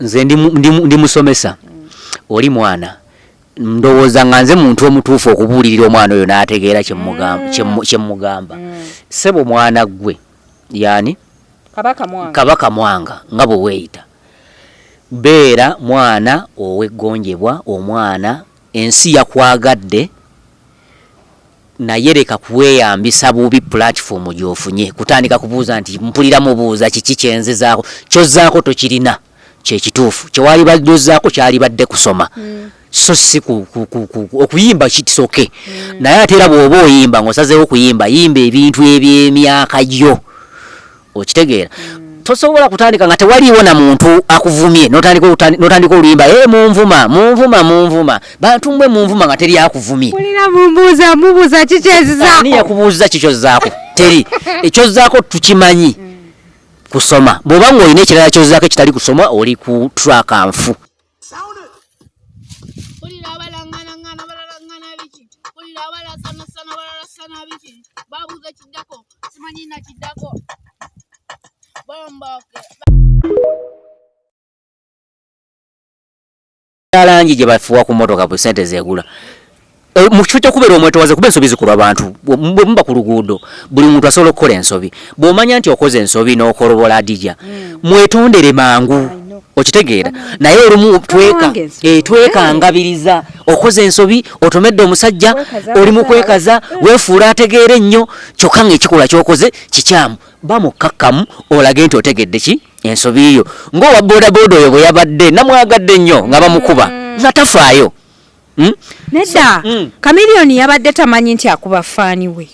nze ndi musomesa oli mwana ndowooza nga nze muntu omutuufu okubuulirira omwana oyo n'ategeera kyemmugamba sebo mwana gwe yani Kabaka Mwanga nga bwe weeyita beera mwana ow'eggonjebwa omwana ensi yakwagadde naye leka kuweeyambisa bubi platform gy'ofunye kutandika kubuuza nti mpulira mubuuza kiki kyenzizaako kyozzaako tokirina kyekituufu kyewali baddozaako kyali badde kusoma so si okuyimba kitisoke naye ate era bw'oba oyimba ng'osazeewo okuyimba yimba ebintu eby'emyaka gyo okitegeera tosobola kutandika nga tewaliiwo na muntu akuvumye n'otandika oluyimba munvuma bantu mmwe munvuma nga teri akuvumye mubuuza kikyenzizaako ani yakubuuza kikyozzaako teri ekyozzaako tukimanyi kusoma bw'oba ng'olina ekirala kyozzaako ekitali kusoma oli ku track nfu langi gye bafuwa ku motoka bwe sente zegula mu kifo ky'okubeera omwetowaze kuba ensobi zikulwa abantu bwe muba ku luguudo buli muntu asobola okukola ensobi bw'omanya nti okoze ensobi n'okolobola adija mwetondere mangu okitegeera naye olumu twekangabiriza okoze ensobi otomedde omusajja oli mu kwekaza weefuula ategeera ennyo kyokka ng'ekikola ky'okoze kikyamu bamukakkamu olage nti otegedde ki ensobi yo ng'owa bodaboda oyo bwe yabadde namwagadde nnyo nga bamukuba nga tafaayo nedda Chameleone yabadde tamanyi nti akuba faani we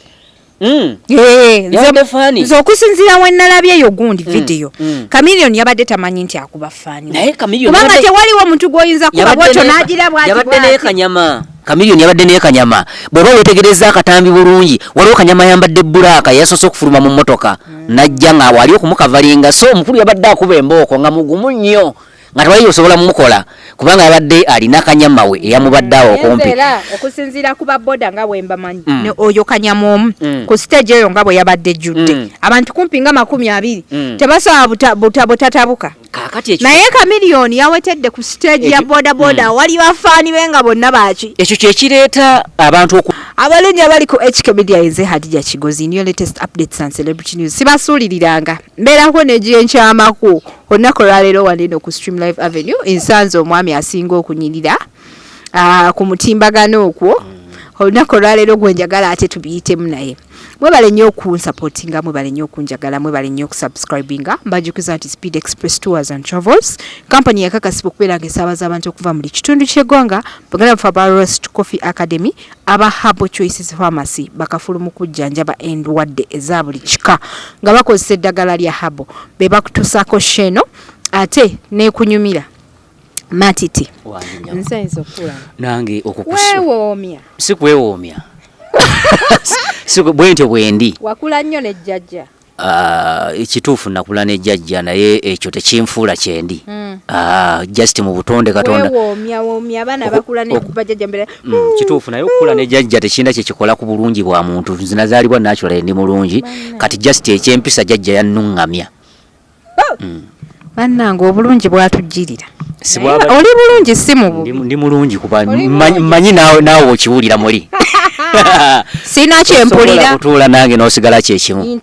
nze okusinziira we nalabyeyo gundi video Chameleone yabadde tamanyi nti akuba faani kubanga tewaliwo omuntu gw'oyinza kuba bwotyo n'agira yabadde naye kanyama Chameleone yabadde naye kanyama bw'oba weetegereza akatambi bulungi waliwo kanyama yambadde bbulaaka yasoose okufuluma mu mmotoka najja nga wali okumukavalinga so omukulu yabadde akuba embooko nga mugumu nnyo nga tewali osobola mumukola kubanga yabadde alina kanyama we eyamubadde awo okumpi okusinziira ku Boda nga bwe mbamanyi oyo kanyama omu ku stage eyo nga bwe yabadde jjudde abantu kumpi nga 20 tebasobola butatabuka naye Chameleone yawetedde ku stage ya boda waliwo afaani be nga bonna baaki ekyo kyekireeta abantu abalungi abali ku HK Media yenze Hadija Kigozi niyo latest updates and celebrity news sibasuuliliranga mbeerako negyenkyamaku olunaku olwaleero waneno ku Stream Live Avenue ensanze omwami asinga okunyirira ku mutimbagano okwo olunaku olwaleero gwenjagala ate tubiyitemu naye mwebale nnyo okunsupportinga mwebale nnyo okunjagala mwebale nnyo okusubscribinga mbajukiza nti Speed Express Tours and Travels company yakakasibwa okubeera ng'esaabaza abantu okuva buli kitundu ky'eggwanga bagala fa Roast Coffee Academy aba Herbal Choices Pharmacy bakafulu mu kujjanjaba endwadde eza buli kika nga bakozesa eddagala lya Herbal be bakutusaako sheno ate neekunyumira matiti nsenso kula nange okukuwewoomya sikwewoomya bwentyo bwendi wakula nnyo nejjajja ekituufu nakula nejjajja naye ekyo tekinfuula kyendi just mu butonde Katonda woomya abaana bakula nebajjajja mbere kituufu naye okukula nejjajja tekinda kyekikola ku bulungi bwa muntu zinazaalibwa natural ndi mulungi kati just ekyempisa jjajja yannuŋŋamya bannange obulungi bwatujjirira oli bulungi si mu bubi ndi mulungi kuba mmanyi naawe okiwulira muli sina kyempulira kutuula nange n'osigala kyekimu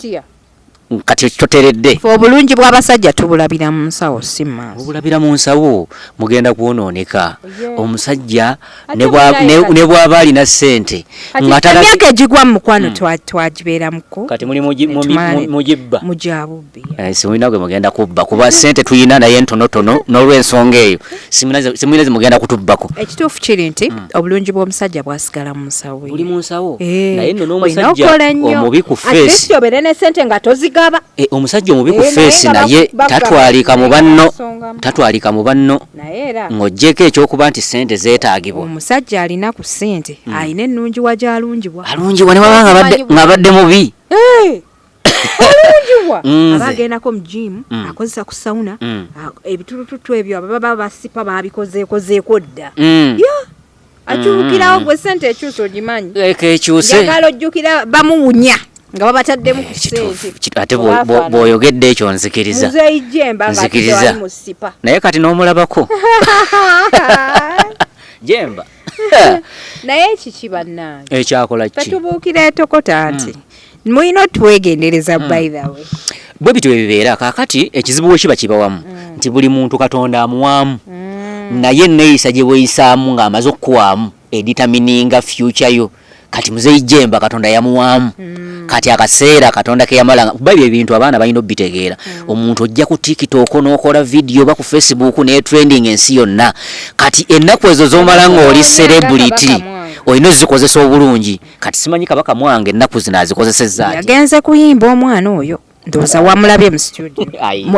kati toteredde obulungi bw'abasajja tubulabira mu nsawo si maaso obulabira mu nsawo mugenda kwonooneka omusajja ne bw'aba alina ssente emyaka egigwa mu mukwano twagibeeramuko kati muli mugibba mujabubbi simulina gwe mugenda kubba kuba ssente tuyina naye ntonotono n'olw'ensonga eyo simulina ze mugenda kutubbako ekituufu kiri nti obulungi bw'omusajja bwasigala mu nsawo buli mu nsawo naye nno n'omusajja omubi ku feesi obeere ne ssente nga toziga omusajja omubi ku feesi naye tatwalika mu banno ng'oggyeko ekyokuba nti ssente zeetaagibwa omusajja alina ku ssente alina ennungiwa gy'alungiwa ne waba ng'abadde mubi alungiwa aba agendako mu jimu akozesa ku sawuna ebitulututu ebyo ababa basipa babikozeekozeeko dda akyukirawo gwe ssente ekyusa ogimanyi ekyuse njagala ojjukira bamuwunya nga babataddemu ku ssente ate bw'oyogedde ekyo nzikiriza muzeeyi Jemba nga tewali mu sipa naye kati n'omulabako Jemba naye kiki bannange ekyakola ki katubuukira etokota nti mulina twegendereza by the way bwe bityo bibeera kaakati ekizibu we kiba kibawamu nti buli muntu Katonda amuwaamu naye neeyisa gye weeyisaamu ng'amaze okukuwaamu editamininga future yo kati muzeeyi Jemba Katonda yamuwaamu kati akaseera Katonda ke yamalanga kuba ebyo ebintu abaana balina obbitegeera omuntu ojja ku TikTok n'okola video ba ku Facebook ne trending ensi yonna kati ennaku ezo z'omala ng'oli celebrity olina ozikozesa obulungi kati simanyi Kabaka Mwanga ennaku zino azikozesezza yagenze kuyimba omwana oyo ndowooza wamulabye mu studio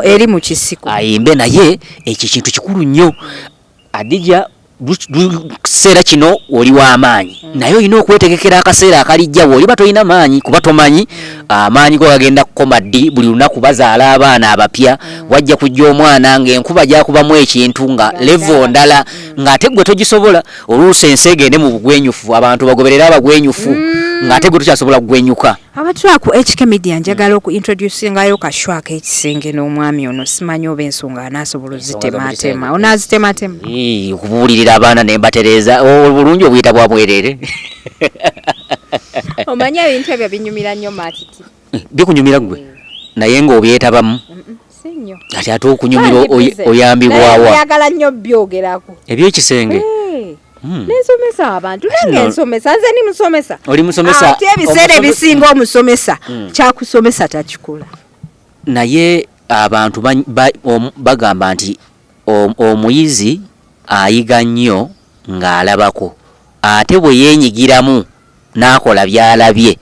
eri mu kisiko ayimbe naye ekyo kintu kikulu nnyo Adija kiseera kino oli w'amaanyi naye olina okwetegekera akaseera akalijja bw'oliba tolina maanyi kuba tomanyi amaanyi go gagenda kukoma ddi buli lunaku bazaala abaana abapya wajja kujja omwana ng'enkuba gyakubamu ekintu nga levo ndala ng'ate gwe togisobola oluusi ensi egende mu bugwenyufu abantu bagoberera abagwenyufu ng'ate gwe tokyasobola kugwenyuka abatula ku HK Media njagala okuintroducingayo kashwaka ekisenge n'omwami ono simanyi oba ensonga anaasobola ozitematema onaazitematema okubuulirira abaana ne mbatereeza obulungi obuyita bwa bwerere omanya ebintu ebyo binyumira nnyo matiti bikunyumira gwe naye ng'obyetabamu sinyo ati ate okunyumira oyambibwawa ayagala nnyo byogerako ebyekisenge nensomesa abantu nange nsomesa nze ni musomesa oli musomesa ate ebiseera ebisinga omusomesa kyakusomesa takikola naye abantu bagamba nti omuyizi ayiga nnyo ng'alabako ate bwe yeenyigiramu n'akola by'alabye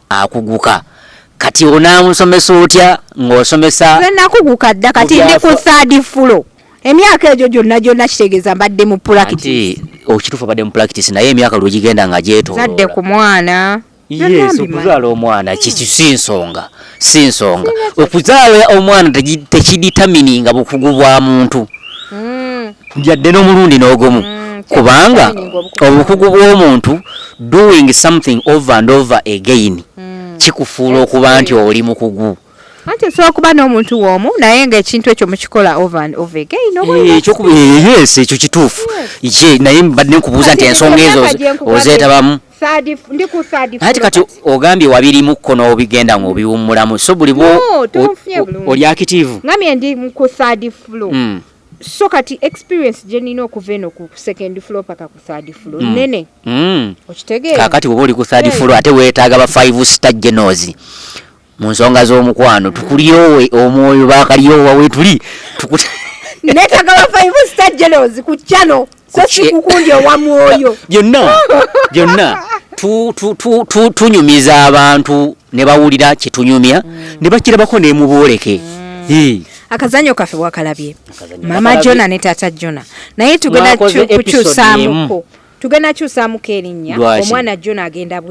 akuguka kati onaamusomesa otya ng'osomesa nze nakuguka dda kati ndi ku third floor emyaka egyo gyonna kitegeeza mbadde mu practice okituufu badde mu practice naye emyaka lwegigenda nga gyetooloola zadde ku mwana yes okuzaala omwana kiki si nsonga okuzaala omwana tekiditamininga bukugu bwa muntu yadde n'omulundi n'ogumu kubanga obukugu bw'omuntu doing something over and over again kikufuula okuba nti oli mukugu anti so okuba n'omuntu w'omu naye ng'ekintu ekyo mukikola over and over again yes ekyo kituufu naye mbadde nkubuuza nti ensonga ezo ozeetabamu ati kati ogambye wabirimuko n'obigenda ng'obiwummulamu so buli oli akitiivu ngambye ndi ku third floor so kati experience gye nina okuva eno ku second floor paka ku third floor nene okitegeera kaakati bw'oba oli ku third floor ate weetaaga ba 5 star generals mu nsonga z'omukwano tukulyowe omwoyo bakalyowa wetuli neetaaga ba 5 star generals ku channel so sikukundi owa mwoyo byonna tunyumiza abantu ne bawulira kyetunyumya ne bakirabako ne mubooleke akazanyo kaffe bwakalabye mama Jona ne tata Jona naye tugenda kukyusaamuko tugenda kyusaamuko erinnya omwana Jona agenda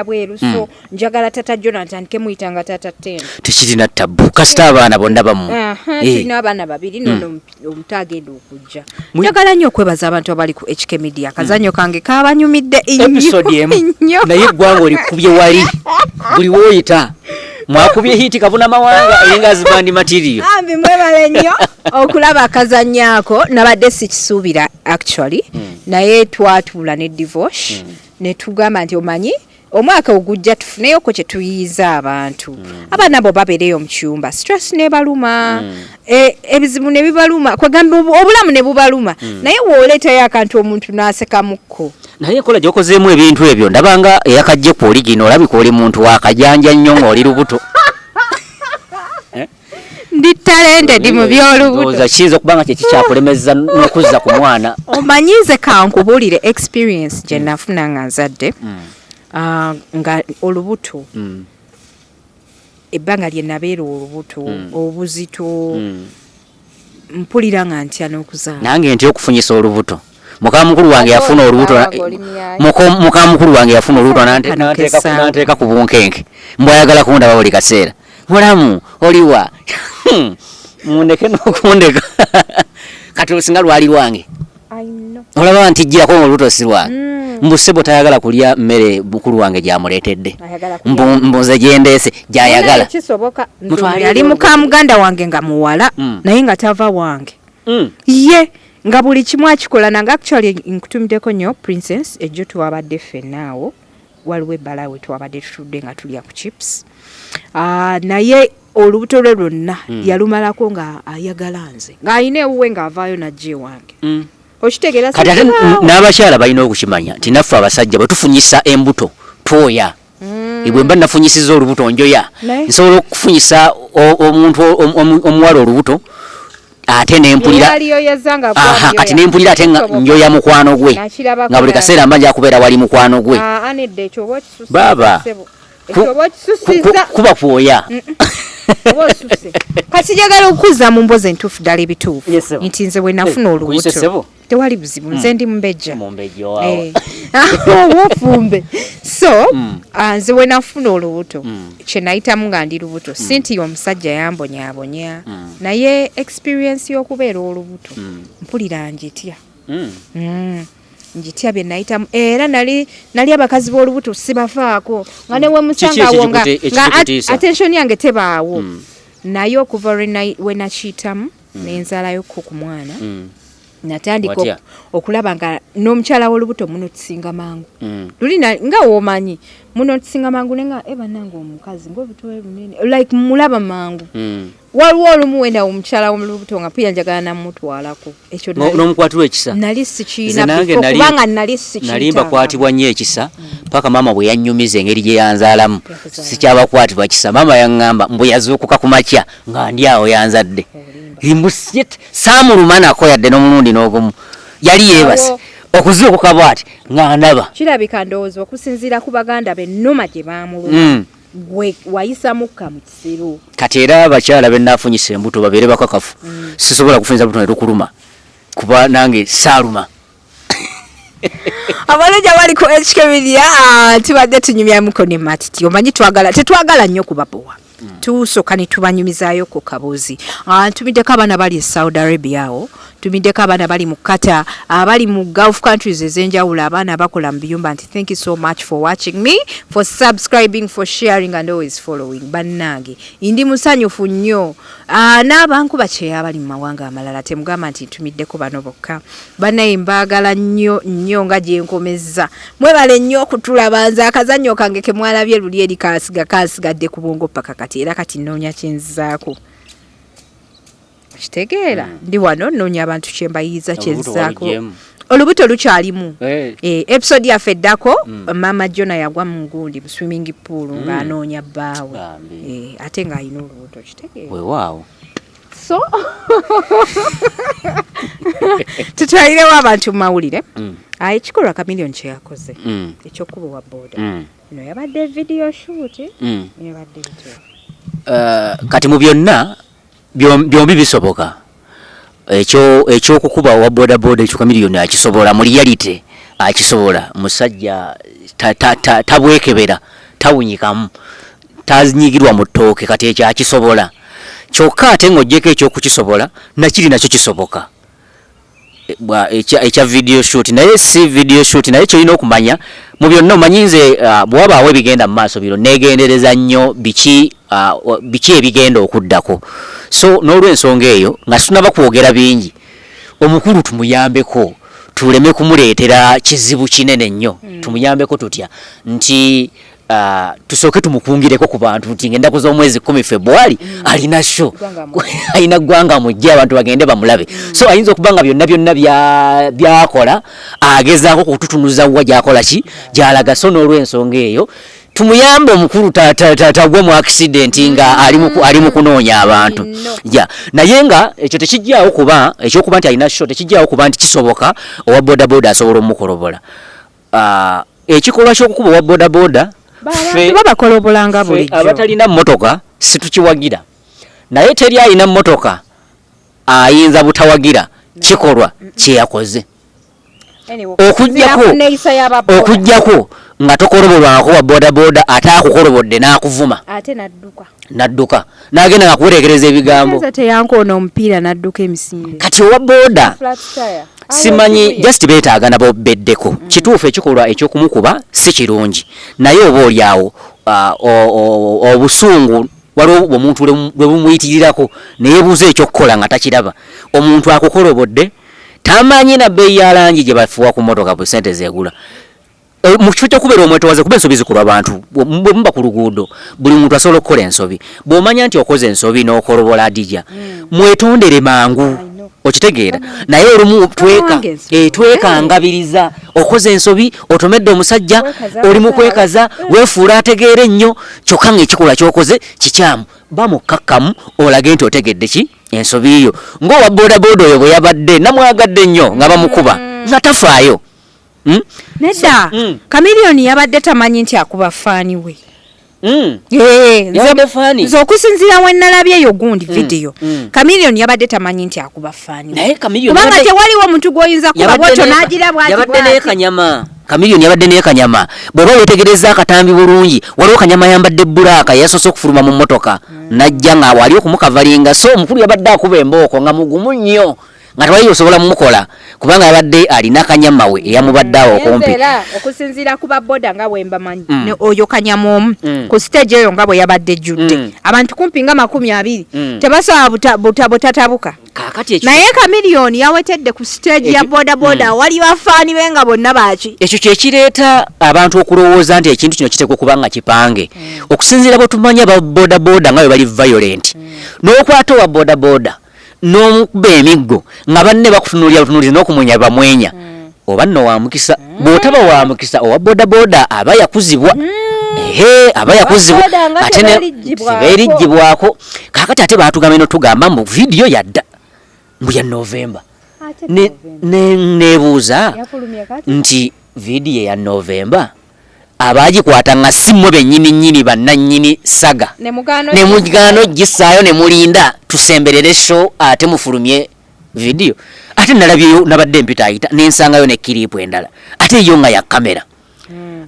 bweru so njagala tata Jona ntandike muyitanga tata Teno tekirina tabbu kasita abaana bonna bamu tulina abaana babiri nono omuto agenda okujja njagala nnyo okwebaza abantu abali ku HK Media akazanyo kange kabanyumidde nnyo naye eggwanga olikubye wali buli woyita mwakubye hiti kabuna mawanga yengazi bandi material ambi mwebale nnyo okulaba akazanyaako nabadde sikisuubira actually naye twatuula ne divorce ne tugamba nti omanyi omwaka ogujja tufuneyo ko kye tuyiiza abantu abaana bo babeereyo mu kyumba stress ne baluma ebizibu ne bibaluma kwegamba obulamu ne bubaluma naye wooleetayo akantu omuntu n'asekamukko naye kola gyokozeemu ebintu ebyo ndabanga eyakajje ku oligino olabika oli muntu wakajanja nnyo ng'oli lubuto ndi talented mu by'olubuto kiyinza okuba nga kyekikyakulemeza n'okuzza ku mwana omanyize kankubuulire experience gye nafuna nga nzadde nga olubuto ebbanga lye nabeera olubuto obuzito mpulira nga ntya n'okuzaala nange ntya okufunyisa olubuto mukamukulu wange yafuna olubuto mukamukulu wange yafuna olubuto nanteeka ku bunkenke mbwayagala kundaba buli kaseera mulamu oliwa mundeke n'okundeka kati olusinga lwali lwange olaba nti jjirako olubuto si lwange mbusebo tayagala kulya mmere bukulu wange gyamuleetedde mbuze gyendeese gyayagala yali muka muganda wange nga muwala naye nga tava wange ye nga buli kimu akikola nange actually nkutumiddeko nnyo princess ejjo twabadde ffennaawo waliwo ebbala we twabadde tutudde nga tulya ku chips naye olubuto lwe lwonna yalumalako nga ayagala nze ng'ayina ewuwe ng'avaayo najja ewange okitegeera kati ate n'abakyala balina okukimanya nti naffe abasajja bwe tufunyisa embuto twoya bwe mba nafunyisiza olubuto njoya nsobola okufunyisa omuntu omuwala olubuto ate nempulira kati nempulira ate njoya mukwano gwe nga buli kaseera mba nja kubeera wali mukwano gwe baba kuba kwoya kati njagala okuza mu mbozi entuufu ddala ebituufu nti nze bwe nafuna olubuto tewali buzibu nze ndi mumbejja wofumbe so nze bwe nafuna olubuto kye nayitamu nga ndi lubuto si nti omusajja yambonyaabonya naye experience y'okubeera olubuto mpulira njitya njitya bye nayitamu era nali abakazi b'olubuto sibafaako nga newe musangawo nga attention yange tebaawo naye okuva we nakiyitamu nenzaalayoko ku mwana natandika okulaba nga n'omukyala w'olubuto muno tusinga mangu luli nga woomanyi muno tusinga mangu nenga banange omukazi ng'obutowe bunene like mulaba mangu waliwo olumu wenda omukyala w'olubuto nga pia njagala namutwalako ekyo n'omukwatirwa ekisa nali sikiina kubanga nali sikiina nalimba kwatibwa nnyo ekisa paka mama bwe yannyumiza engeri gye yanzaalamu sikyabakwatibwa kisa mama yaŋŋamba mbu yazuukuka ku makya nga ndi awo yanzadde saamuluma nako yadde n'omulundi n'ogumu yali yeebase okuzuukuka bw'ati nga ndaba kirabika ndowooza okusinziira ku baganda be nnoma gye baamuluma gwe wayisa mukka mu kisiru kati era abakyala be naafunyisa embuto babeere bakakafu sisobola kufunyiza buto ne tukuluma kuba nange saaluma abalejja bali ku HKmedia tubadde tunyumyamuko ne matiti omanyi tetwagala nnyo kubabowa tusooka ne tubanyumizaayo ku kabuuzi tumiddeko abaana bali e Saudi Arabia awo tumiddeko abaana bali mu Qatar abali mu Gulf countries ez'enjawulo abaana abakola mu biyumba nti thank you so much for watching me for subscribing for sharing and always following bannange ndi musanyufu nnyo n'abankuba kyeya abali mu mawanga amalala temugamba nti ntumiddeko bano bokka bannaye mbaagala nnyo nnyo nga gye nkomezza mwebale nnyo okutulaba nze akazannyo kange ke mwalabye luli eri kasigadde ku bwongo paka kati era kati nnoonya kyenzaako kitegeera ndi wano nnoonya abantu kyembayiza kyenzaako olubuto lukyalimu episode yaffe eddako mama Jona yagwa mu ngundi mu swimming pool ng'anoonya bbaawe ate ng'alina olubuto kitegeera weewaawo so tutwalirewo abantu mu mawulire ekikolwa Chameleone kye yakoze ekyokuba wa Boda no yabadde video shoot yabadde bityo kati mu byonna byombi bisoboka ekyokukuba wa boda ekyo Chameleone akisobola mu reality akisobola musajja tabwekebera tawunyikamu tazinyigirwa mu ttooke kati ekyo akisobola kyokka ate ng'oggyeko ekyokukisobola nakiri nakyo kisoboka ekya video shoot naye si video shoot naye kyolina okumanya mu byonna omanyi nze bw'wabaawo ebigenda mu maaso biro neegendereza nnyo biki ebigenda okuddako so n'olw'ensonga eyo nga tunaba kwogera bingi omukulu tumuyambeko tuleme kumuleetera kizibu kinene nnyo tumuyambeko tutya nti tusooke tumukungireko ku bantu nti ng'ennaku z'omwezi 10 February alina show alina ggwanga mujja abantu bagende bamulabe so ayinza okuba nga byonna byakola agezaako kututunuza wa gy'akola ki gy'alaga so n'olw'ensonga eyo tumuyambe omukulu tagwe mu accident nga ali mu kunoonya abantu naye nga ekyo tekijjaawo kuba ekyokuba nti alina show tekijjaawo kuba nti kisoboka owa boda asobola omukolobola ekikolwa ky'okukuba owa boda babakolobolanga bulijjo abatalina mmotoka situkiwagira naye teri alina mmotoka ayinza butawagira kikolwa kyeyakoze okujjako nga tokolobolwako wa boda ate akukolobodde n'akuvuma nadduka nagenda ngakutekereza ebigambo teyankoona omupiira nadduka emisinde kati owa boda simanyi just beetaaga nabo beddeko kituufu ekikolwa ekyokumukuba si kirungi naye oba olyawo obusungu waliwo omuntu lwe bumuyitirirako neyebuuza ekyokukola nga takiraba omuntu akukolobodde tamanyi na bbeeyi ya langi gye bafuwa ku motoka bwe sente zegula mu kifo kyokubeera omwetowaze kuba ensobi zikulwa abantu bwe muba ku luguudo buli muntu asobola okukola ensobi bw'omanya nti okoze ensobi n'okolobola adija mwetondere mangu okitegeera naye olumu twekangabiriza okoze ensobi otomedde omusajja oli mu kwekaza weefuula ategeere ennyo kyokka ng'ekikolwa ky'okoze kikyamu bamukakkamu olage nti otegedde ki ensobi yo ng'owa bodaboda oyo bwe yabadde namwagadde nnyo nga bamukuba nga tafaayo nedda Chameleone yabadde tamanyi nti akuba faani we nze okusinziira we nalabye eyo gundi video Chameleone yabadde tamanyi nti akuba faani kubanga tewaliwo omuntu gw'oyinza kuba bwotyo n'agira bwati Chameleone yabadde naye kanyama bw'oba weetegereza akatambi bulungi waliwo kanyama yambadde bbulaaka yasoose okufuluma mu mmotoka najja nga wali okumukavalinga so omukulu yabadde akuba embooko nga mugumu nnyo nga tewali osobola mumukola kubanga yabadde alina kanyama we eyamubaddeawo okumpi okusinziira ku baboda nga bwe mbamanyi oyo kanyama omu ku stage eyo nga bwe yabadde jjudde abantu kumpi nga 20 tebasobola butatabuka naye Chameleone yawetedde ku stage ya boda wali bafaani be nga bonna baaki ekyo kyekireeta abantu okulowooza nti ekintu kino kitekwa okuba nga kipange okusinziira bwe tumanya baboda nga bwe bali violent n'okwata owa boda n'omukuba emiggo nga banne bakutunuulira butunuulizi n'okumunya bamwenya oba nno wamukisa bw'otaba wamukisa owa boda aba yakuzibwa aba yakuzibwa ate tebeeriggibwako kaakati ate baatugamba ino tugamba mu vidiyo yadda mbu ya Novemba neebuuza nti vidiyo ya Novemba abagikwata nga simmwe bennyini bannannyini saga ne mugaano gisaayo ne mulinda tusemberere show ate mufulumye video ate nalabyeyo nabadde mpita ayita nensangayo ne kiripu endala ate yo nga ya kamera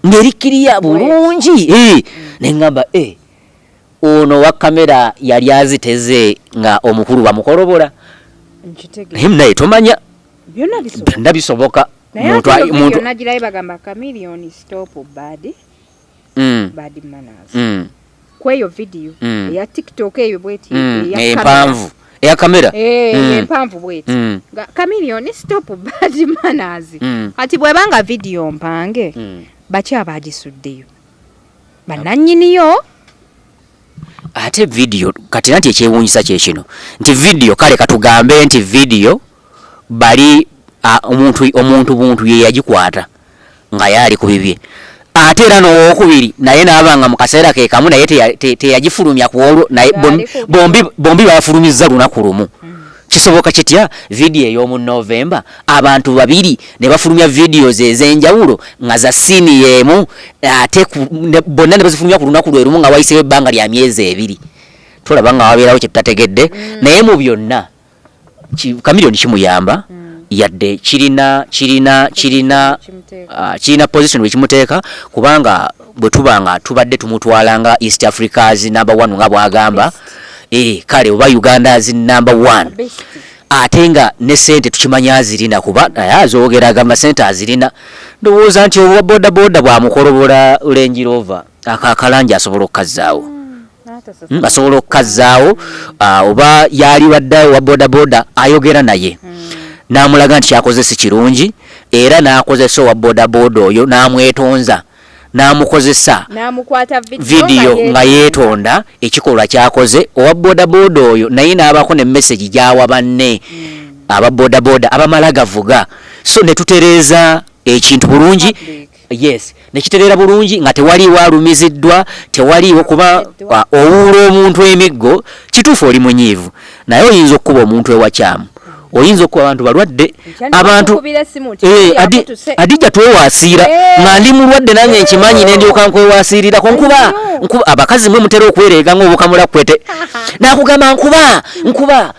ng'erikiriya bulungi nengamba ono wa kamera yali aziteze nga omukulu bamukolobola naye tomanya byonna bisoboka muntu nagirayo bagamba Chameleone stop bad manners kweyo video ya TikTok eyo bweti empanvu eya kamera empanvu bweti Chameleone stop bad manners ati bwebanga video mpange baki abagisuddeyo bannannyiniyo ate video kati nanti ekyewuunyisa kyekino nti video kale katugambe nti video bali omuntu ye yagikwata nga yali ku bibye ate era n'owokubiri naye n'abanga mu kaseera ke kamu naye teyagifulumya ku olwo naye bombi bafulumizza lunaku lumu kisoboka kitya vidiyo ey'omu Novemba abantu babiri ne bafulumya videos ez'enjawulo nga za siini y'emu ate bonna ne bazifulumya ku lunaku lwe lumu nga wayiseewo ebbanga lya myezi 2 tolaba nga wabeerawo kye tutategedde naye mu byonna Chameleone kimuyamba yadde kirina position wekimuteeka kubanga bwe tubanga tubadde tumutwalanga East Africa's number 1 nga bwagamba kale oba Uganda's number 1 ate nga ne sente tukimanya azirina kuba azogeraga amasente azirina ndowooza nti owa boda bwamukolobola Range Rover akakalanja asobola okukazzaawo asobola okukazzaawo oba yali waddayo wa boda ayogera naye n'amulaga nti kyakoze si kirungi era n'akozesa owa boda oyo n'amwetonza n'amukozesa video nga yeetonda ekikolwa kyakoze owa boda oyo naye n'abako ne message gyawa banne aba boda abamala gavuga so ne tutereeza ekintu bulungi yes nekitereera bulungi nga tewaliwo alumiziddwa tewaliwo kuba owuula omuntu emiggo kituufu oli munyiivu naye oyinza okuba omuntu ewakyamu oyinza okuba abantu balwadde abantu adija twewasiira nga ndi mulwadde nange nkimanyi nendyoka nkwewasiirirako nkuba abakazi mwe mutera okwereega ng'obukamula kwete nakugamba nkuba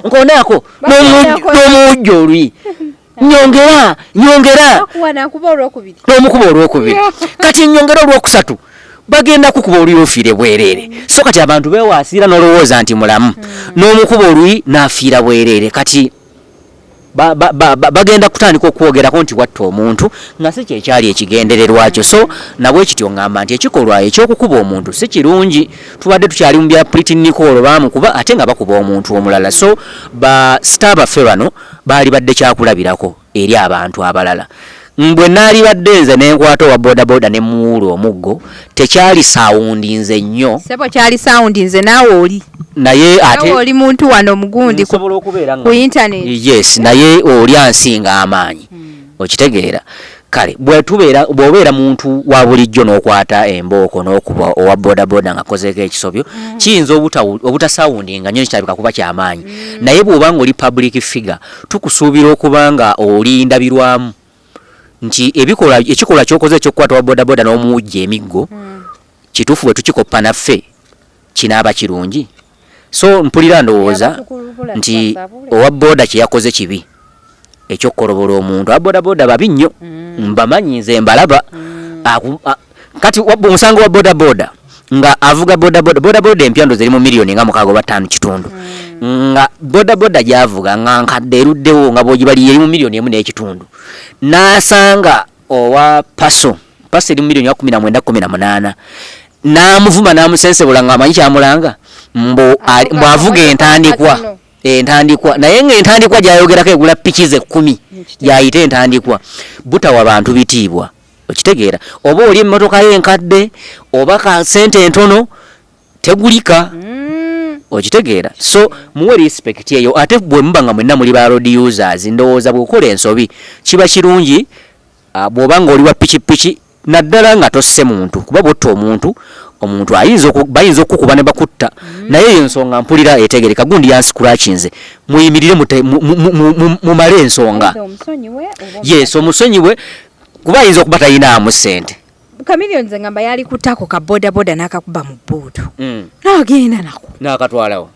nkonaako n'omujja olwi nyongera n'omukuba olwokubiri kati nyongera olwokusatu bagenda kukuba oluyi ofiire bwerere so kati abantu bewaasira n'olowooza nti mulamu n'omukuba oluyi n'afiira bwerere kati bagenda kutandika okwogerako nti watta omuntu nga si kyekyali ekigendererwa kyo so nabwe kityo ngamba nti ekikolwa ekyokukuba omuntu si kirungi tubadde tukyali mu bya Nicole baamukuba ate nga bakuba omuntu omulala so ba star baffe bano baali badde kyakulabirako eri abantu abalala mbwe naali badde nze n'enkwata owa bodaboda ne muwuula omuggo tekyali saawundinze nnyo sebo kyali saawundinze naawe oli naye ate oli muntu wano mugundi ku internet yes naye oli ansinga amaanyi okitegeera kale bw'obeera muntu wa bulijjo n'okwata embooko n'okuba owa bodaboda nga kozeeko ekisobyo kiyinza obutasaawundinga nnyo kitabika kuba kyamaanyi naye bw'oba nga oli public figure tukusuubira okuba nga oli ndabirwamu nti ekikolwa ky'okoze ekyokukwata wa bodaboda n'omuwujja emiggo kituufu bwe tukikoppa naffe kinaaba kirungi so mpulira ndowooza nti owa boda kyeyakoze kibi ekyokukolobola omuntu owa bodaboda babi nnyo mbamanyi nze mbalaba kati omusango wa bodaboda nga avuga bodaboda empyando ziri mu miliyoni nga 6.5 nga bodaboda gyavuga nga nkadde eruddewo nga bwogibali yeri mu miliyoni 1.5 n'asanga owa paso eri mu miliyoni 19-18 n'amuvuma n'amusensebula nga amanyi kyamulanga mbw'avuga entandikwa naye ng'entandikwa gy'ayogerako egula piki ze 10 gy'ayita entandikwa butawa bantu bitiibwa okitegeera oba oli emmotoka y'enkadde oba ka sente entono tegulika okitegeera so muwe respect eyo ate bwe muba nga mwenna muli ba road users ndowooza bw'okola ensobi kiba kirungi bw'oba nga oli wa pikipiki naddala nga tosse muntu kuba bwotta omuntu bayinza okukuba ne bakutta naye eyo ensonga mpulira etegereka gundi yanscratchinze muyimirire mumale ensonga yes omusonyiwe kuba ayinza okuba tayinaamu ssente Chameleone nze ngamba yali kutako ka bodaboda n'akakuba mu bbuutu n'agenda nako n'akatwala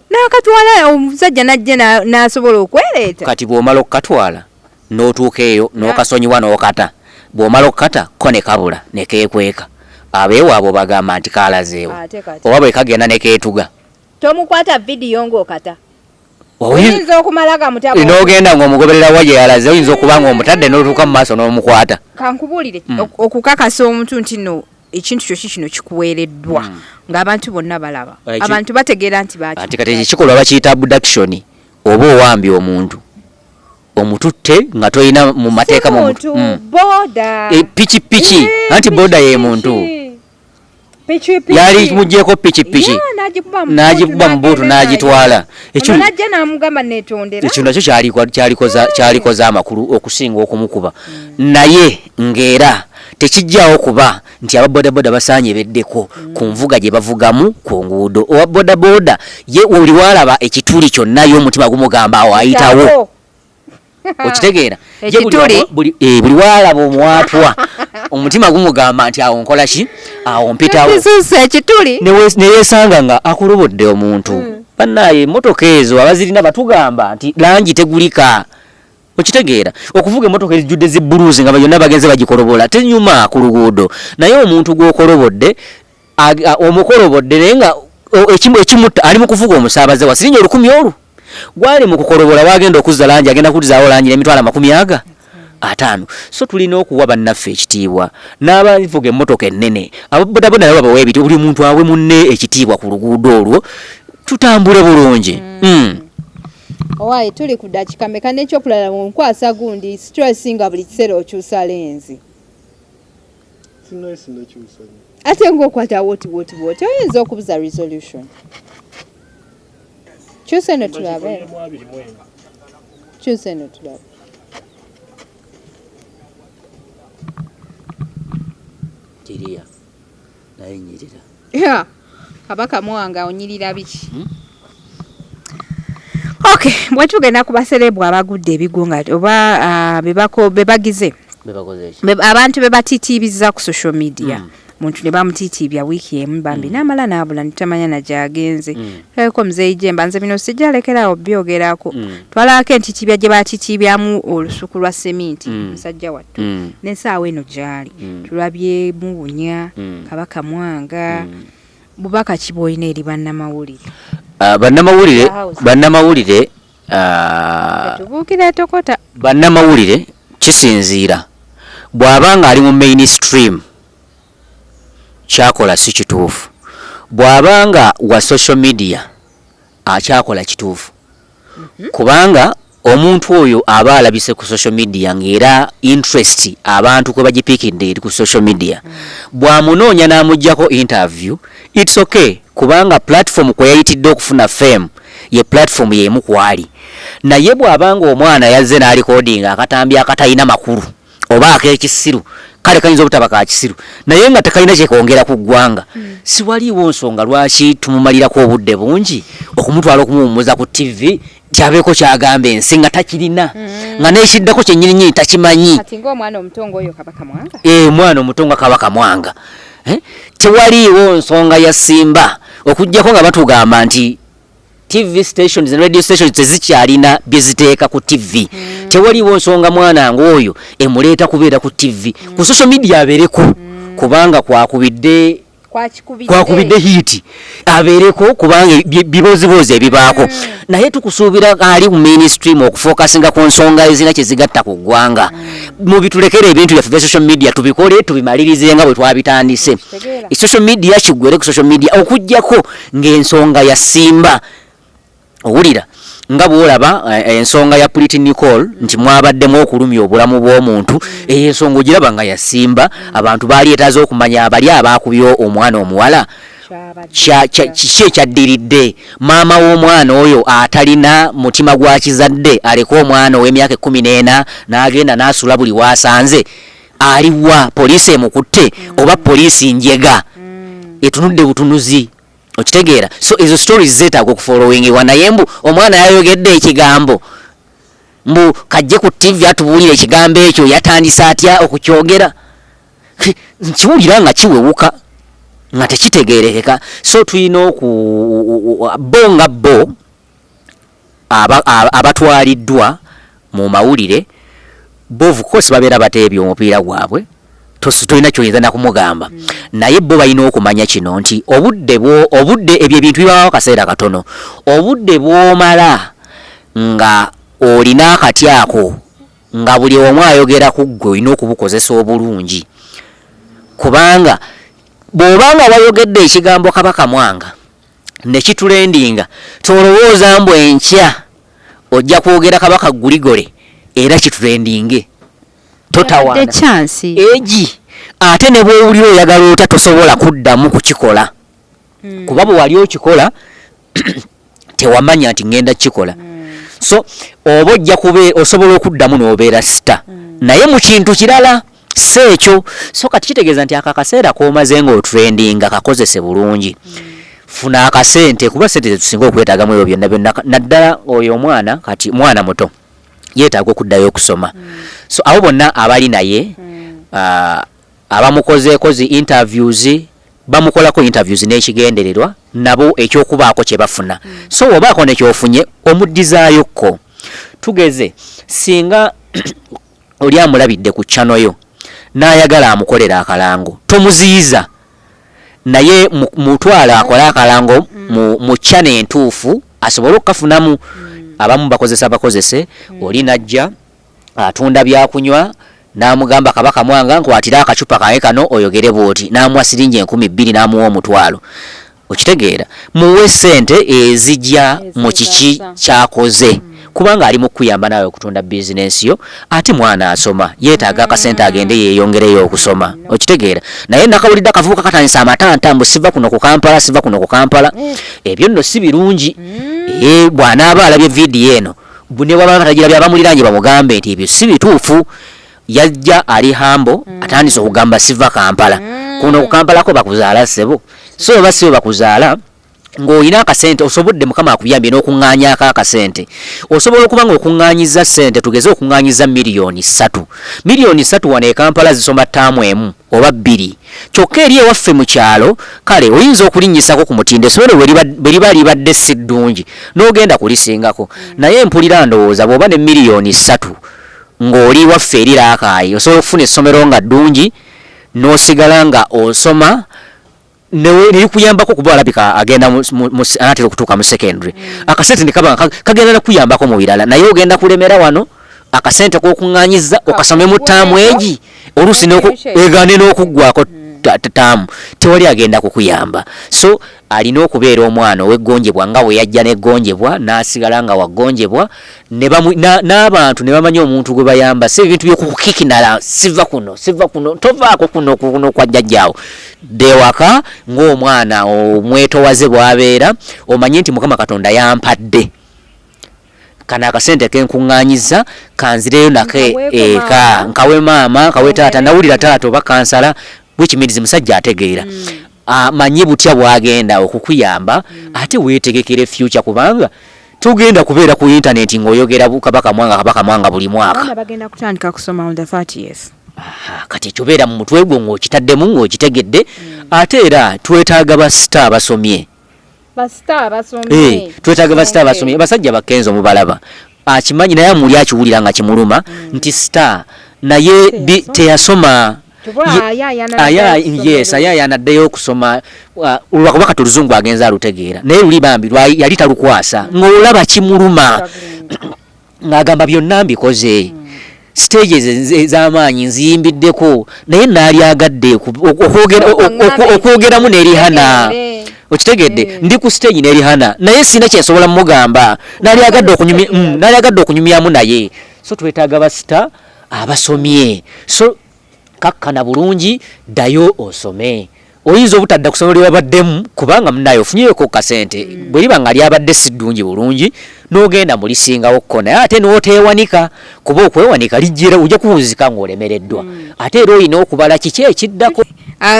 omusajja najje n'asobola okwereeta kati bw'omala okukatwala n'otuuka eyo n'okasonyiwa n'okata bw'omala okukata ko ne kabula ne keekweka abeewaabwe bagamba nti kaalazeewo oba bwe kagenda ne keetuga tomukwata vidiyo ng'okata oyinza okumala kamutabo n'ogenda ng'omugoberera wa gye yalaze oyinza okuba ng'omutadde n'otuuka mu maaso n'omukwata kankubuulire okukakasa omuntu nti no ekintu kyo kino kikuweereddwa ng'abantu bonna balaba abantu bategeera nti ati kati ekikolwa bakiyita abduction oba owambye omuntu omututte nga toyina mu mateeka mu boda pikipiki anti boda ye muntu yali mugyeko pikipiki n'agikuba mu buutu n'agitwala ekyo nakyo kyalikoza amakulu okusinga okumukuba naye ng'era tekijjawo kuba nti ababodaboda basaanye beddeko ku nvuga gye bavugamu ku nguudo owa bodaboda ye oli walaba ekituli kyonna y'omutima gumugamba awo ayitawo okitegeera buli walaba omwatwa omutima gumugamba nti awo nkola ki awo mpitawo neyesanga nga akulobodde omuntu bannaye emmotoka ezo abazirina batugamba nti langi tegulika okitegeera okuvuga emmotoka ezijjudde zibbuluuzi nga bayonna bagenze bagikolobola tenyuma ku luguudo naye omuntu gw'okolobodde omukolobodde naye nga ekimu ali mu kuvuga omusaabaze wa sirinnya 10 olwo gwali mu kukolobola wagenda okuzza langi agenda kuzaawo langi n'emitwalo 50 so tulina okuwa bannaffe ekitiibwa n'abavuga emmotoka ennene abodaboda nabo babawa ebiti buli muntu awe munne ekitiibwa ku luguudo olwo tutambule bulungi owaayi tuli ku dakika meka n'ekyokulala mu nkwasa gundi stress nga buli kiseera okyusa lenzi ate ng'okwata woti oyinza okubuza resolution kyuse no tulabe kiriya naye nyirira Kabaka Mwanga onyirira biki okay bwetugenda ku baserebu abagudde ebigunga oba bebagize abantu bebatitiibiza ku social media muntu ne bamutiitibya wiiki emu bambi n'amala n'abula nitamanya najagenze ko muzeeyi Jemba nze bino sijjalekerawo byogerako twalako entitibya gye baatitibyamu olusuku lwa seminti musajja wattu n'ensaawa eno gyali tulabye Mubunya Kabaka Mwanga bubaka kiboyina eri bannamawulire bannamawulire tubukira tokota bannamawulire kisinziira bw'abanga ali mu mainstream kyakola si kituufu bw'abanga wa social media akyakola kituufu kubanga omuntu oyo aba alabise ku social media ng'era interest abantu kwe bagipikidde eri ku social media bw'amunoonya n'amuggyako interview it's okay kubanga platform kwe yayitidde okufuna fame ye platform y'emu kwali naye bw'abanga omwana yazze n'alikodinga akatambi akatalina makulu oba ak'ekisiru kale kayinza obutaba ka kisiru naye nga tekalina kyekwongera ku ggwanga si waliiwo nsonga lwaki tumumalirako obudde bungi okumutwala okumuwummuza ku TV kyabeeko kyagamba ensi nga takirina nga nekiddako kyennyininyini takimanyi kati ng'omwana omutongo oyo Kabaka Mwanga omwana omutongo Kabaka Mwanga tewaliiwo nsonga ya Simba okuggyako nga batugamba nti TV stations and radio stations tezikyalina bye ziteeka ku TV tewaliiwo nsonga mwana ng'oyo emuleeta kubeera ku TV ku social media abeereko kubanga kwakubidde hiti abeereko kubanga bibozibozi ebibaako naye tukusuubira ali mu mainstream okufokasinga ku nsonga ezina kyezigatta ku ggwanga mu bitulekere ebintu byaffe bya social media tubikole tubimalirize nga bwe twabitandise social media kiggwere ku social media okuggyako ng'ensonga ya Simba owulira nga bw'olaba ensonga ya Pretty Nicole nti mwabaddemu okulumya obulamu bw'omuntu ensonga ogiraba nga ya Simba abantu baali etaaze okumanya abali abaakubyo omwana omuwala kiki ekyaddiridde maama w'omwana oyo atalina mutima gwa kizadde aleka omwana ow'emyaka 14 n'agenda n'asula buli waasanze aliwa poliisi emukutte oba poliisi njega etunudde butunuzi okitegeera so ezo stories zeetaaga okufollowingibwa naye mbu omwana yayogedde ekigambo mbu kajje ku TV atubuulire ekigambo ekyo yatandise atya okukyogera nkiwulira nga kiwewuka nga tekitegeerekeka so tulina bonga bo abatwaliddwa mu mawulire bo of course babeera bateebye omupiira gwabwe tolina kyoyinza nakumugamba naye bo balina okumanya kino nti obudde ebyo ebintu bibawo akaseera katono obudde bw'omala nga olina akati ako nga buli omu ayogera ku ggwe olina okubukozesa obulungi kubanga bw'obanga wayogedde ekigambo Kabaka Mwanga ne kitulendinga tolowooza mbu enkya ojja kwogera Kabaka Guligole era kitulendinge totawana eji ate ne bw'owulira oyagala ota tosobola kuddamu kukikola kuba bwe wali okikola tewamanya nti ngenda kukikola so oba ojja osobola okuddamu n'obeera sita naye mu kintu kirala si ekyo so kati kitegeeza nti akaseera k'omaze ng'otrendinga kakozese bulungi funa akasente kuba sente zetusinga okwetaagamu ebyo byonna byonna naddala oyo omwana kati mwana muto yeetaaga okuddayo okusoma so abo bonna abali naye abamukozeeko zi interviews bamukolako interviews n'ekigendererwa nabo ekyokubaako kye bafuna so obaako nekyofunye omuddizaayo tugeze singa oli amulabidde ku channel yo n'ayagala amukolera akalango tomuziyiza naye mutwala akola akalango mu channel entuufu asobole okukafunamu abamu bakozese oli najja atunda byakunywa n'amugamba Kabaka Mwanga nkwatira akacupa kange kano oyogere bwoti n'amuwa siringi 2,000 n'amuwa omutwalo okitegeera muwe sente ezijja mu kiki kyakoze kubanga ali mu kuyamba nawe okutunda bizinensi yo ate mwana asoma yeetaaga akasente agende yeeyongereyo okusoma okitegeera naye nakawulidde akavubuka katandisa amatanta mbu siva kuno ku Kampala ebyo nno si birungi bw'anaaba alabye vidiyo eno bune wabanga tagira byabamuliranye bamugambe nti ebyo si bituufu yajja ali hambo atandise okugamba siva Kampala kuno ku Kampala ko bakuzaala sebo so oba sibo bakuzaala ng'olina akasente osobodde mukama akuyambye n'okuŋŋaanyaako akasente osobola okuba ng'okuŋŋaanyiza ssente tugeze okuŋŋaanyiza miliyoni 3 miliyoni 3 wano e Kampala zisoma ttaamu emu oba 2 kyokka eri ewaffe mu kyalo kale oyinza okulinnyisako ku mutindo essomero bwe liba libadde si ddungi n'ogenda kulisingako naye mpulira ndowooza bw'oba ne miliyoni 3 ng'oli waffe eri laakaayi osobola okufuna essomero nga ddungi n'osigala nga osoma nekuyambako kuba alabika agenda anatera okutuuka mu secondary akasente nekaba kagenda nakuyambako mu birala naye ogenda kulemera wano akasente k'okuŋŋaanyiza okasome mu ttaamu egi oluusi egane n'okuggwako ttaamu tewali agenda kukuyamba so alina okubeera omwana ow'eggonjebwa nga bwe yajja n'eggonjebwa n'asigala nga waggonjebwa n'abantu ne bamanya omuntu gwe bayamba si ebintu by'okukikinala siva kuno tovaako kuno kwa jjajjaawo dewaka ng'omwana omwetowaze bw'abeera omanye nti Mukama Katonda yampadde kana akasente kenkuŋŋaanyiza kanzireyo nake eka nkawe maama nkawe taata nawulira taata oba kansala bwekimirizi musajja ategeera manyi butya bwagenda okukuyamba ate weetegekere future kubanga tugenda kubeera ku internet ng'oyogera Kabaka Mwanga buli mwaka abaana bagenda kutandika kusoma on the 30 years kati ekyobeera mu mutwe gwo ng'okitaddemu ng'okitegedde ate era twetaaga basita abasomye twetaaga basita abasomye basajja bakenzo mubalaba akimanyi naye muli akiwulira nga kimuluma nti star naye teyasoma ayaya anaddeyo okusoma olwakubaka tuluzungu agenza alutegeera naye luli bambi yali talukwasa ng'olaba kimuluma ng'agamba byonna mbikoze stages ez'amaanyi nziyimbiddeko naye naali agadde okwogeramu n'erihana okitegedde ndi ku stage n'erihana naye sina kyensobola mugamba naali agadde okunyumyamu naye so twetaaga basita abasomye so kakkana bulungi ddayo osome oyinza obutadda kusoma lyewabaddemu kubanga munaye ofunyeko kasente bwe liba nga lyabadde si ddungi bulungi n'ogenda mulisingawo kko naye ate n'oteewanika kuba okwewanika lijjira ojja kuwunzika ng'olemereddwa ate era olina okubala kiki ekiddako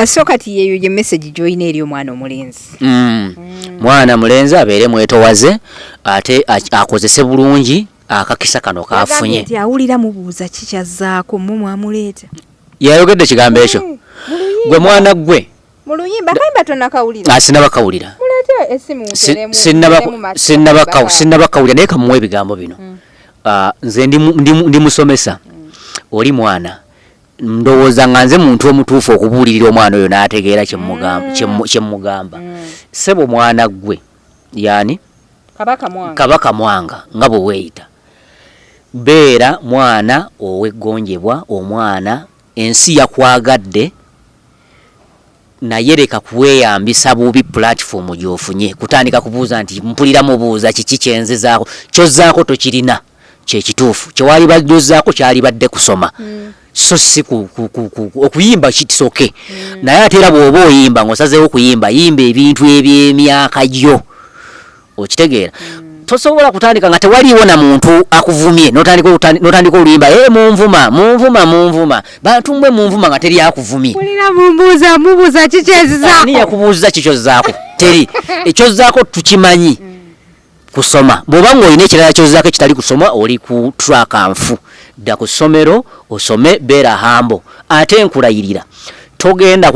so kati yeyo ye message gy'olina eri omwana omulenzi mwana mulenzi abeere mwetowaze ate akozese bulungi akakisa kano kafunye nti awulira mubuuza kikyazzaako mwamuleeta yayogedde ekigambo ekyo gwe mwana gwe mu luyimba kayimba tonakawulira sinnabakawulira sinnabakawulira naye kamuwa ebigambo bino nze ndi musomesa oli mwana ndowooza nga nze muntu omutuufu okubuulirira omwana oyo n'ategeera kyemmugamba sebo mwana gwe yani Kabaka Mwanga nga bwe weeyita beera mwana ow'eggonjebwa omwana ensi yakwagadde naye leka kuweeyambisa bubi platform gy'ofunye kutandika kubuuza nti mpulira mubuuza kiki kyenzizaako kyozzaako tokirina kyekituufu kyewali bajjozzaako kyali badde kusoma so si okuyimba kisoke naye ate era bw'oba oyimba ng'osazeewo okuyimba yimba ebintu eby'emyaka gyo okitegeera tosobola kutandika nga tewaliiwo na muntu akuvumye n'otandika oluyimba munvuma bantu mmwe munvuma nga teri akuvumye mubuuza kikyezzaako yakubuuza kikyozzaako teri ekyozzaako tukimanyi kusoma bw'oba ng'olina ekirala kyozzaako ekitali kusoma oli ku traka nfu dda ku ssomero osome beera hambo ate nkulayirira togenda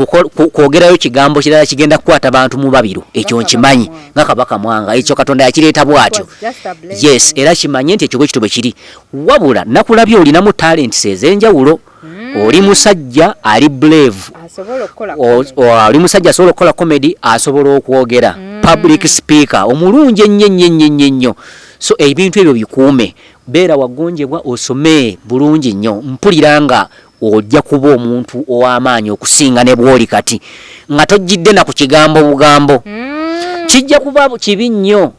kwogerayo kigambo kirala kigenda kukwata bantu mu babiro ekyo nkimanyi nga Kabaka Mwanga ekyo Katonda yakireeta bw'atyo yes era kimanye nti ekyo bwe kito bwe kiri wabula nakulabye olinamu talents ez'enjawulo oli musajja ali brave oli musajja asobola okukola comedy asobola okwogera public speaker omulungi ennyo so ebintu ebyo bikuume beera waggonjebwa osome bulungi nnyo mpulira nga ojja kuba omuntu ow'amaanyi okusinga ne bw'oli kati nga tojjidde na ku kigambo bugambo kijja kuba kibi nnyo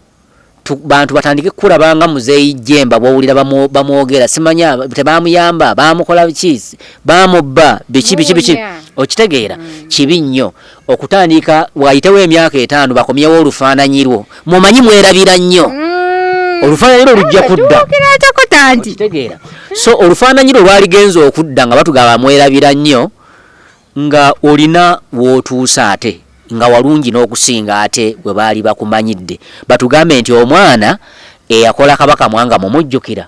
bantu batandike kulabanga muzeeyi Jemba bw'owulira bamwogera simanya tebaamuyamba baamukola biki baamubba biki okitegeera kibi nnyo okutandika wayitewo emyaka 5 bakomyewo olufaananyirwo mumanyi mwerabira nnyo olufaananyiro lujja kudda okitegeera so olufaananyiro lwaligenza okudda nga batugaba mwerabira nnyo nga olina w'otuusa ate nga walungi n'okusinga ate bwe baali bakumanyidde batugambe nti omwana eyakola Kabaka Mwanga mumujjukira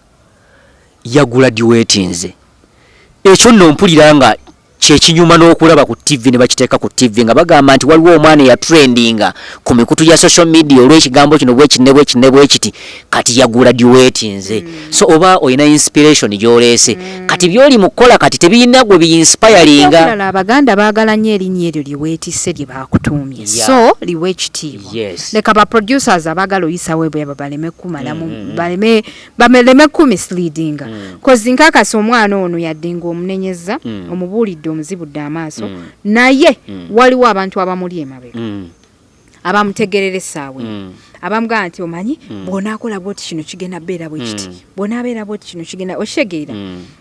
yaguladuatinze ekyo nno mpulira nga kyekinyuma n'okulaba ku TV ne bakiteeka ku TV nga bagamba nti waliwo omwana eyatrendinga ku mikutu ya social media olw'ekigambo kino bwekiti kati yaguladuatinze so oba olina inspiration gy'oleese kati by'oli mu kukola kati tebirina gwe bi-inspiringa Abaganda baagala nnyo erinnya eryo liweetisse lye baakutuumye so liwe ekitiibwa leka ba producers abaagala oyisawo ebyo baleme kumalamu baleme kumisleadinga kozi nkakasa omwana ono yaddenga omunenyeza omubuulidde omuzibudde amaaso naye waliwo abantu abamuli emabega abamutegerera essaawe abamugamba nti omanyi bw'onaakola bwoti kino kigenda beera bwekiti bw'onaabeera bwoti kino kigenda okitegeera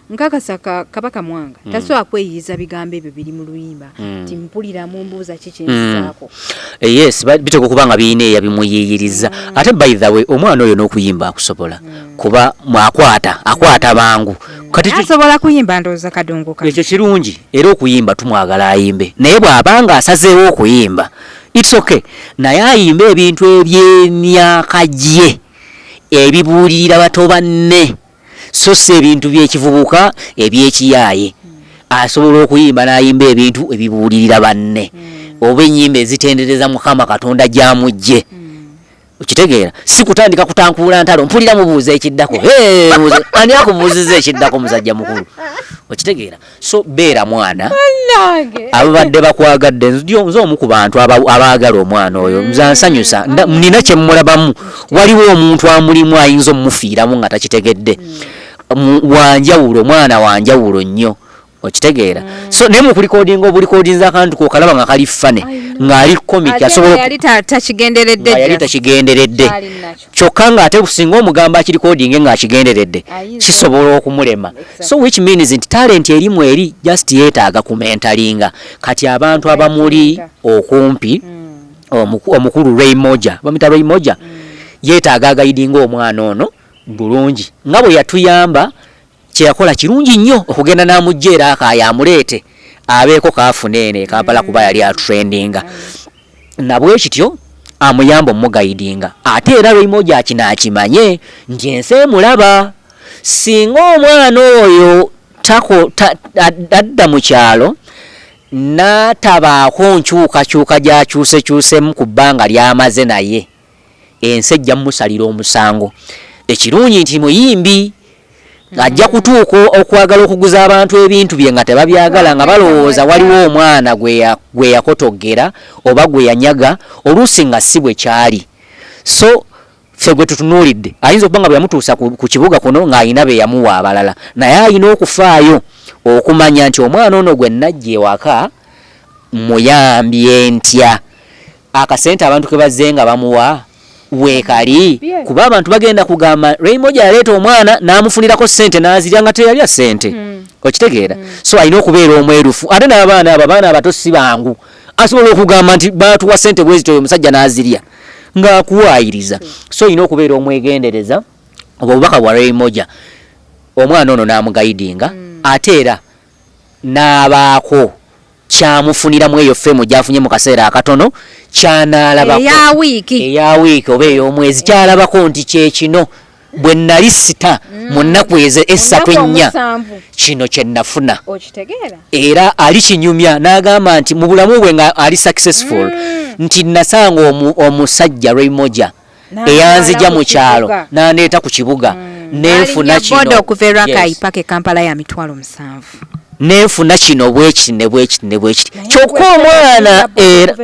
nkakasa Kabaka Mwanga tasobola kweyiyiza bigambo ebyo biri mu luyimba nti mpulira mu mbuuza kikinzizaako yes biteka okuba nga birina eyabimuyiyiriza ate by the way omwana oyo n'okuyimba akusobola kuba akwata bangu asobola kuyimba ndowooza kadongo ka ekyo kirungi era okuyimba tumwagala ayimbe naye bw'abanga asazeewo okuyimba it's okay naye ayimba ebintu eby'emyaka gye ebibuulirira bato banne so si ebintu by'ekivubuka eby'ekiyaaye asobola okuyimba n'ayimba ebintu ebibuulirira banne oba ennyimba ezitendereza Mukama Katonda gy'amugye okitegeera si kutandika kutankuula ntalo mpulira mubuuza ekiddako ani akubuuziza ekiddako musajja mukulu okitegeera so beera mwana ababadde bakwagadde nze omu ku bantu abaagala omwana oyo nzansanyusa nina kye mmulabamu waliwo omuntu amulimu ayinza omumufiiramu nga takitegedde wanjawulo mwana wanjawulo nnyo okitegeera so naye mu kulikodinga obulikodinza akantu kokalaba nga kali fane ng'ali komiki asobola yali takigenderedde kyokka ng'ate singa omugamba akirikodinge ng'akigenderedde kisobola okumulema so which means nti talent erimu eri just yeetaaga kumentalinga kati abantu abamuli okumpi omukulu Raymoja bamita Raymoja yeetaaga agayidinga omwana ono bulungi nga bwe yatuyamba kyeyakola kirungi nnyo okugenda n'amugjeera akayamuleete abeeko kaafuneene Kampala kuba yali atrendinga nabwe kityo amuyamba omugayidinga ate era Raymoja akinakimanye nti ensi emulaba singa omwana oyo adda mu kyalo n'atabaako nkyukakyuka gy'akyusekyusemu ku bbanga ly'amaze naye ensi ejja mmusalira omusango ekirungi nti muyimbi ajja kutuuka okwagala okuguza abantu ebintu bye nga tebabyagala nga balowooza waliwo omwana gwe yakotogera oba gwe yanyaga oluusi nga si bwe kyali so ffe gwe tutunuulidde ayinza okuba nga bwe yamutuusa ku kibuga kuno ng'ayina be yamuwa abalala naye ayina okufaayo okumanya nti omwana ono gwe najja ewaka muyambye ntya akasente abantu ke bazze nga bamuwa weekali kuba abantu bagenda kugamba Raymoja yaleeta omwana n'amufunirako ssente n'azirya nga teyalya ssente okitegeera so alina okubeera omwerufu ate n'abaana abo abaana abato si bangu asobola okugamba nti baatuwa ssente bwezito oyo omusajja n'azirya ng'akuwaayiriza so alina okubeera omwegendereza obubaka bwa Raymoja omwana ono n'amugayidinga ate era n'abaako kyamufuniramu eyo ffemu gyafunye mu kaseera akatono kyanaalabako eya wiiki oba ey'omwezi kyalabako nti kyekino bwe nali sita mu nnaku essatu ennya kino kye nnafuna era ali kinyumya n'agamba nti mu bulamu bwe nga ali successful nti nasanga omusajja Raymoja eyanzija mu kyalo n'andeeta ku kibuga nenfuna kino nenfuna kino bwekiti ne bwekiti kyokka omwana era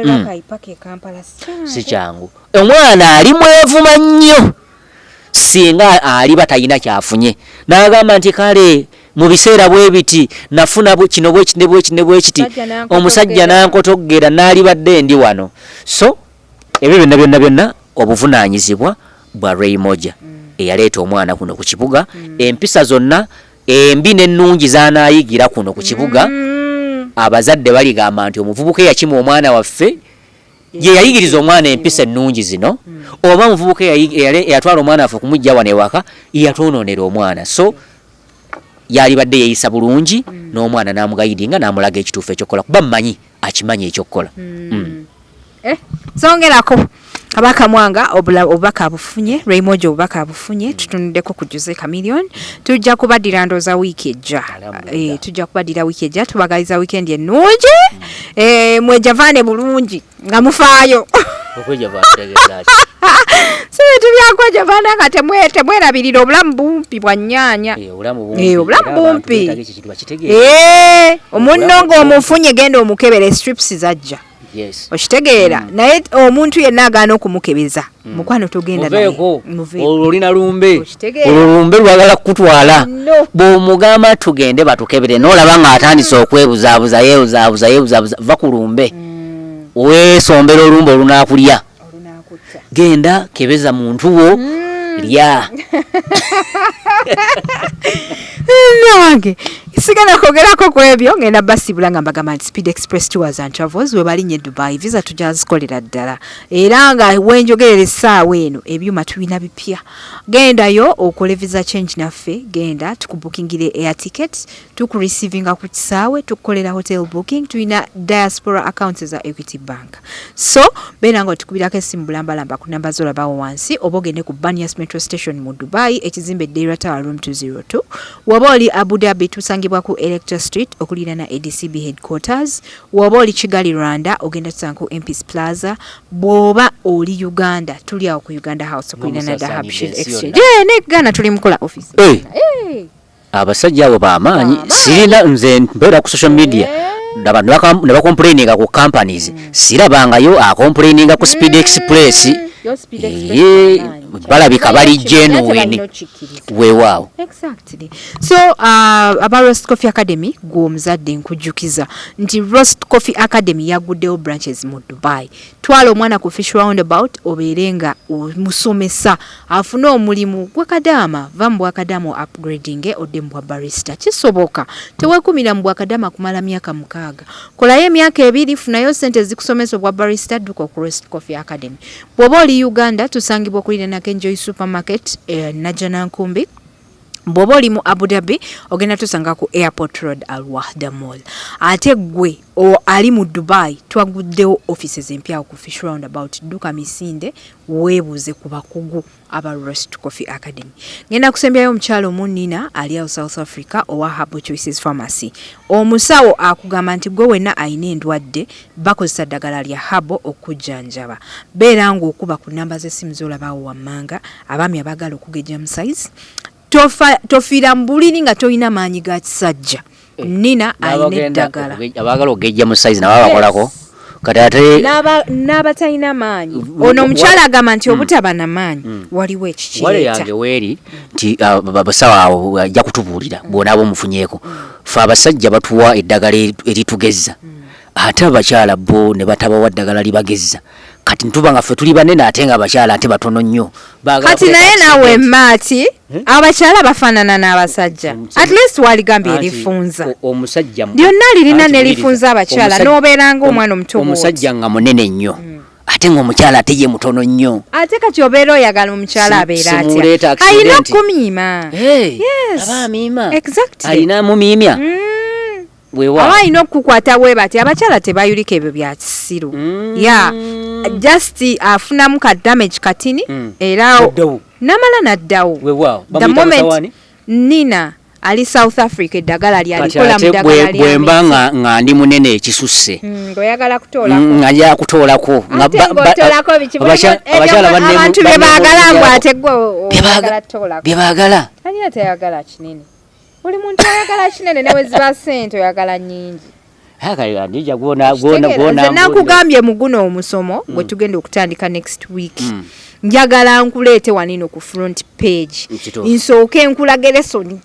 si kyangu omwana ali mwevuma nnyo singa ali batalina kyafunye n'agamba nti kale mu biseera bwe biti nafuna kino bwekiti omusajja n'ankotoggera n'ali badde ndi wano so ebyo byonna obuvunaanyizibwa bwa Raymoja eyaleeta omwana kuno ku kibuga empisa zonna embi n'ennungi zaanaayigira kuno ku kibuga abazadde baligamba nti omuvubuka eyakima omwana waffe ye yayigiriza omwana empisa ennungi zino oba omuvubuka eyatwala omwana waffe okumujja wano ewaka yatwonoonera omwana so yalibadde yeeyisa bulungi n'omwana n'amugayidinga n'amulaga ekituufu ekyokukola kuba mmanyi akimanyi ekyokukola Songerako Kabaka Mwanga obubaka bufunye Raimojo obubaka bufunye tutunudeko kujuze Chameleone tujja kubadira ndoza wiki ejja tujja kubadira wiki ejja tubagaliza weekend ennungi mwejavane bulungi nga mufaayo okwejavana tegezaaki tuli javana nga temwerabirira obulamu bumpi bwa nnyanya obulamu bumpi omunno ng'omufunye genda omukebera strips zajja okitegeera naye omuntu yenna agaana okumukebeza mukwano tugenda naye olina lumbe olumbe lwagala kutwala bw'omugamba tugende batukebere n'olaba ng'atandise okwebuzaabuza yeebuzaabuza va ku lumbe weesombera olumbe olunaakulya genda kebeza muntu wo lya nange sigana kogerako kwebyo ngenda basibula nga mbagamba nti Speed Express Tours and Travels we balinye Dubai visa tujazikolera ddala era nga wenjogerera essaawa eno ebyuma tulina bipya gendayo okole visa change naffe genda tukubukingire air tickets tukureceiving ku kisaawe tukukolera hotel booking tulina diaspora accounts za Equity Bank so bena nga tukubirako essimu bulambalamba ku namba zolabawo wansi oba ogende ku Banyas Metro Station mu Dubai ekizimbe Dera Tower room 202 waba oli Abu Dhabi tusangibwa ku Electra Street okulirana ADCB headquarters waba oli Kigali Rwanda ogenda tusanga ku MP's Plaza boba oli Uganda tuli awo ku Uganda House okulirana Dahab Shield Exchange ne Ghana tuli mukola office abasajja abo bamaanyi sirina nze mbeera ku social media ne bakomplaininga ku companies sirabangayo akomplaininga ku Speed Express balabika bali genuine weewaawo exactly so aba Roast Coffee Academy gw'omuzadde nkujjukiza nti Roast Coffee Academy yaguddewo branches mu Dubai twala omwana ku fish roundabout obeerenga musomesa afune omulimu gw'akadaama va mu bwakadaama upgrading odde mu bwa barista kisoboka teweekumira mu bwakadaama kumala myaka 6 kolayo emyaka 2 funayo sente zikusomesa obwa barista dduka ku Roast Coffee Academy bw'oba oli Uganda tusangibwa kulira na Kenjoy Supermarket Najana Nkumbi bw'oba oli mu Abu Dhabi ogenda tusanga ku Airport Road Al Wahda Mall ate gwe ali mu Dubai twaguddewo offices empya ku Fish Roundabout duka Misinde weebuze ku bakugu aba Roast Coffee Academy ngenda kusembyayo omukyalo munina ali awo South Africa owa Herbal Choices Pharmacy omusawo akugamba nti gwe wenna ayina endwadde bakozesa ddagala lya Herbal okujjanjaba beera ng'okuba ku namba z'essimu z'olabawo wammanga abaami abagala okugejja mu size tofiira mbuliri nga toyina maanyi ga kisajja nina ayina eddagala abagala okugejja mu size nabo bakolako kati ate n'abatalina maanyi ono omukyala agamba nti obutaba na maanyi waliwo ekikireeta wale yange weeri nti abasawo awo ajja kutubuulira bw'onaaba omufunyeeko fe abasajja batuwa eddagala eritugezza ate abakyala bo ne batabawa ddagala libagezza kati ntuba nga ffe tuli banene ate nga abakyala ate batono nnyo kati naye naawe maati abakyala bafaanana n'abasajja at least waligambye erifunza omusajja lyonna lirina ne lifunza abakyala n'obeeranga omwana omuto omusajja nga munene nnyo ate ng'omukyala ate ye mutono nnyo ate kati obeera oyagala omukyala abeera atya ayina okumiima aba amiima exactly ayina mumiimya aba alina okukukwata bwe bati abakyala tebayulika ebyo bya kisiru just afunamu ka damage katini era namala naddawo the moment nina ali South Africa eddagala lyalikola mu ddagala bwemba nga ndi munene ekisusse ng'oyagala kutoolako ng'ajala kutoolako abakyala abantu bye baagala mbw ate gwe oyagala kutoolako bye baagala alina teyagala kinene buli muntu ayagala kinene newe ziba ssente oyagala nnyingi nze nakugambye mu guno omusomo gwe tugenda okutandika next week njagala nkuleete wanino ku front page nsooke nkulagere soni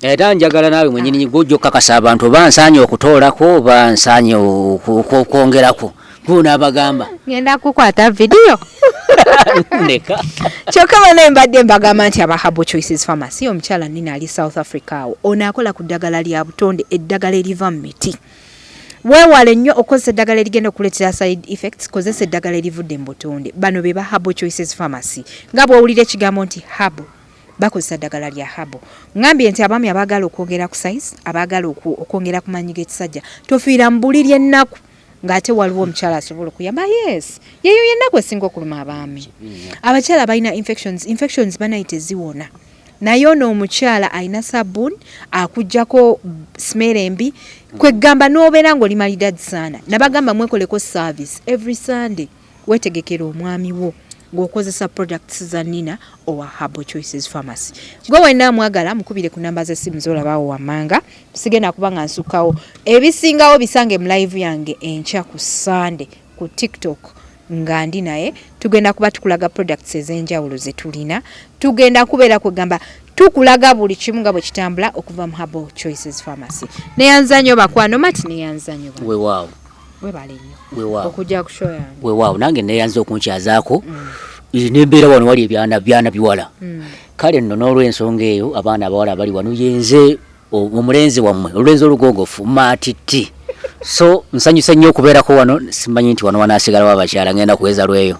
era njagala naawe mwenyini gw'ojja okukakasa abantu oba nsaanye okutoolako oba nsaanye okwongerako gunaabagamba ngenda kukwata vidiyo ndeka kyokka bana mbadde mbagamba nti aba Herbal Choices Pharmacy omukyala nina ali South Africa awo ono akola ku ddagala lya butonde eddagala eriva mu miti weewale nnyo okozesa eddagala erigenda okuleetera side effects kozesa eddagala erivudde mu butonde bano be ba Herbal Choices Pharmacy nga bw'owulira ekigambo nti Herbal bakozesa ddagala lya Herbal ngambye nti abaami abaagala okwongera ku size abaagala okwongera ku maanyi g'ekisajja tofiira mu buliri ennaku ng'ate waliwo omukyala asobola okuyamba yes yeyo yenna gwe singa okuluma abaami abakyala balina infections banayite ziwona naye ono omukyala alina sabuni akujjako smell embi kwegamba n'obeera ng'oli malidadisaana nabagamba mwekoleko service every Sunday wetegekera omwami wo ng'okozesa products za Nina owa Herbal Choices Pharmacy. Gwe wenna mwagala mukubire ku namba z'essimu z'olabawo wammanga sigenda kuba nga nsukawo ebisingawo bisange mu live yange enkya ku Sunday ku TikTok nga ndi naye tugenda kuba tukulaga products ez'enjawulo ze tulina tugenda kubeera kugamba tukulaga buli kimu nga bwe kitambula okuva mu Herbal Choices Pharmacy. Neyanza nnyo bakwano mati neyanza nnyo weewaawo webale nnyo weewaawo okujja ku show yange weewaawo nange neyanza okunkyazaako nembeera wano wali ebyana biwala kale nno n'olw'ensonga eyo abaana abawala bali wano yenze omulenzi wammwe olulenzi olugogofu matiti so nsanyuse nnyo okubeerako wano simanyi nti wano wanaasigalawo abakyala ngenda kuweza lweyo